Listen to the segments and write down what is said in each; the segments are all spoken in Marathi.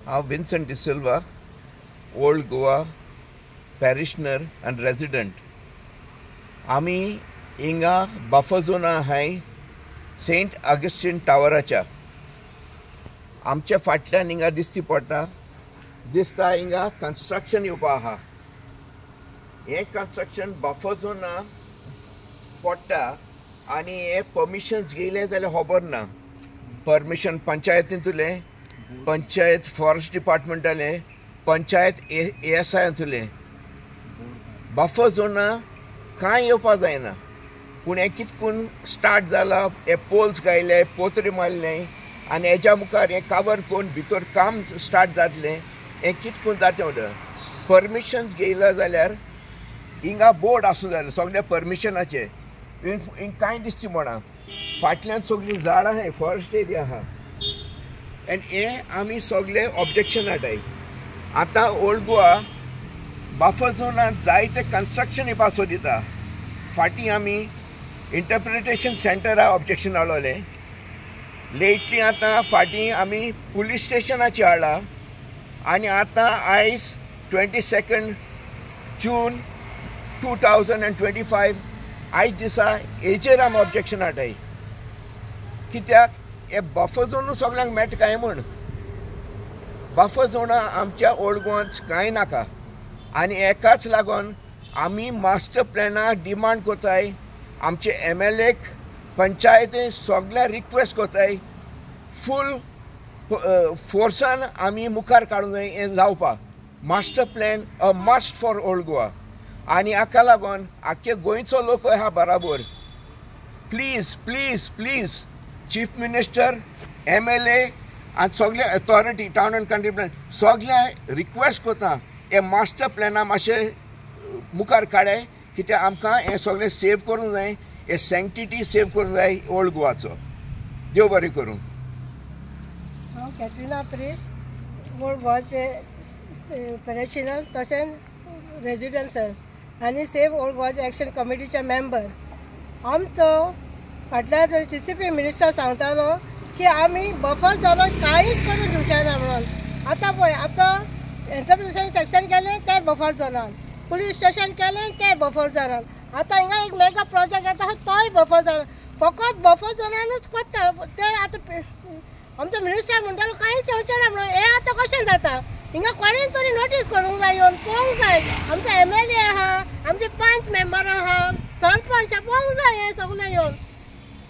Vincent De Silva, Old Goa parishioner and resident. आमी हिंगा बफर झोन हाय सेंट ऑगस्टीन टावराच्या आमच्या फाटल्यान हिंगा दिसता हिंगा कंस्ट्रक्शन येवपा आहा. हे कंस्ट्रक्शन बफर झोन पडटा आनी हे परमिशन्स घेयले जाल्यार खबर ना. परमिशन पंचायतींतले, पंचायत फॉरेस्ट डिपार्टमेंटाले, पंचायत ASI बफर झोन कांय येवपा जायना. पूण हे कितकून स्टार्ट जाला, हे पोल्स घायले, पोतरी मारले आनी हेच्या मुखार हे कावर करून भितर काम स्टार्ट जातलें. हे कितकून जाता परमिशन्स घेयला जाल्यार हिंगा बोर्ड आसूं जाय सगळे परमिशनाचे. हिंग कांय दिसची म्हणा फाटल्यान सगळीं झाडां आहाय, फॉरेस्ट एरिया आहा आनी हे आमी सगळे ऑब्जेक्शन हाडटाय. आतां ओल्ड गोवा बफर झोनांत जायते कंस्ट्रक्शन येवपा सोदिता. फाटीं आमी इंटरप्रिटेशन सेंटरा ऑब्जेक्शन हाडलोले. लेटली आतां फाटीं आमी पुलीस स्टेशनाचें हाडला आनी आतां आयज 22 जून 2025 आयज दिसा हेचेर आमी ऑब्जेक्शन हाडटाय. कित्याक हे बफर झोनू सगळ्यांक मेळटा काय म्हूण. बफर झोनां आमच्या ओल्ड गोवांत कांय नाका आनी हेकाच लागून आमी मास्टर प्लॅनाक डिमांड कोताय. आमचे MLAक पंचायती सगळ्या रिक्वेस्ट कोताय फूल फोर्सान आमी मुखार काडूंक जाय. हें जावपा master plan a must for old Goa आनी हाका लागून आख्खे गोंयचो लोक आहा बराबर please please please chief minister, MLA आनी सगळे authority town and country plan सगळ्या रिक्वेस्ट कोता हे मास्टर प्लॅना मातशें मुखार काडाय. कित्याक आमकां हें सगळें सेव करूंक जाय. हे सँक्टिटी सेव करूंक जाय ओल्ड गोवाचो. देव बरें करूं. हांव कॅटरिना प्रेस, ओल्ड गोवाचे पॅरिशनर तशेंच रेजिडेंट आनी सेव ओल्ड गोवाचे एक्शन कमिटीचे मेंबर. आमचो फाटल्या TCP मिनिस्टर सांगतालो की आमी बफर झोनाक कांयच करून दिवचे ना म्हणून. आतां पळय, आतां इंटरप्रिटेशन सेक्शन केलें तें बफर झोनान, पुलीस स्टेशन केलें तें बफर झोनान, आतां हिंगा एक मेगा प्रोजेक्ट येता तोय बफर झोनान. फकत बफर झोनानूच कोत्ता ते. आतां आमचो मिनिस्टर म्हणटालो कांयच येवचें ना म्हणून. हे आतां कशें जाता? हिंगा कोणें तरी नोटीस करूंक जाय, येवन पळोवंक जाय. आमचो MLA आहा, आमचे 5 मेंबर आहा, सरपंच पळोवंक जाय हे सगळें येवन.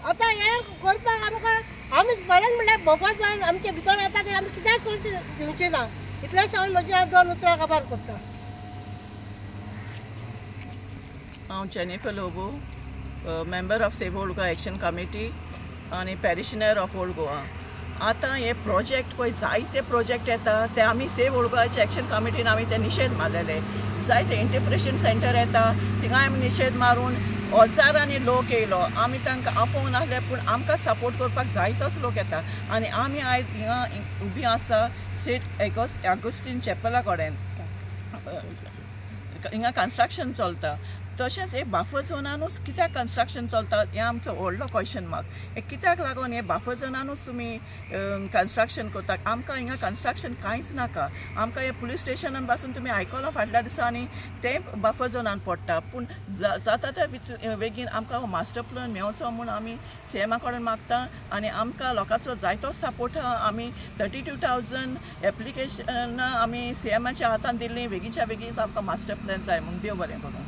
आतां हें करपाक आमकां आमी बरें म्हणल्यार बफर झोन आमचे भितर येता ते आमी कित्याक करून दिवची ना. इतलें सांगून म्हजी 2 उतरां काबार करता. हांव Jennifer Lobo, member of save old Goa action committee आनी पॅरिशनर ऑफ ओल्ड गोवा. आतां हे प्रोजेक्ट पळय जायते प्रोजेक्ट येता ते आमी सेव ओल्ड गोवाचे एक्शन कमिटीन आमी ते निशेध मारलेले. जायते इंटरप्रिटेशन सेंटर येता थिंगा आमी निशेध मारून हजारांनी लोक येयलो. आमी तांकां आपोवंक नासले पूण आमकां सपोर्ट करपाक जायतोच लोक येता आनी आमी आयज हिंगा उबी आसा सेंट ऑगस्टीन चॅपला कडेन. हिंगा कंस्ट्रक्शन चलता. तशेंच हे बफर झोनानूच कित्याक कंस्ट्रक्शन चलता हें आमचो व्हडलो क्वेश्चन मार्क. हे कित्याक लागून हे बफर झोनानूच तुमी कंस्ट्रक्शन करतात? आमकां हिंगा कंस्ट्रक्शन कांयच नाका. आमकां हे पुलीस स्टेशनान पासून तुमी आयकलां फाटल्या दिसांनी ते बफर झोनान पडटा. पूण जाता त्या बेगीन आमकां हो मास्टर प्लॅन मेळचो म्हूण आमी CMA कडेन मागता आनी आमकां लोकांचो जायतो सपोर्ट आहा. आमी 32,000 एप्लिकेशनां आमी CMAच्या हातान दिल्लीं. बेगीनच्या बेगीन आमकां मास्टर प्लॅन जाय म्हूण. देव बरें करूं.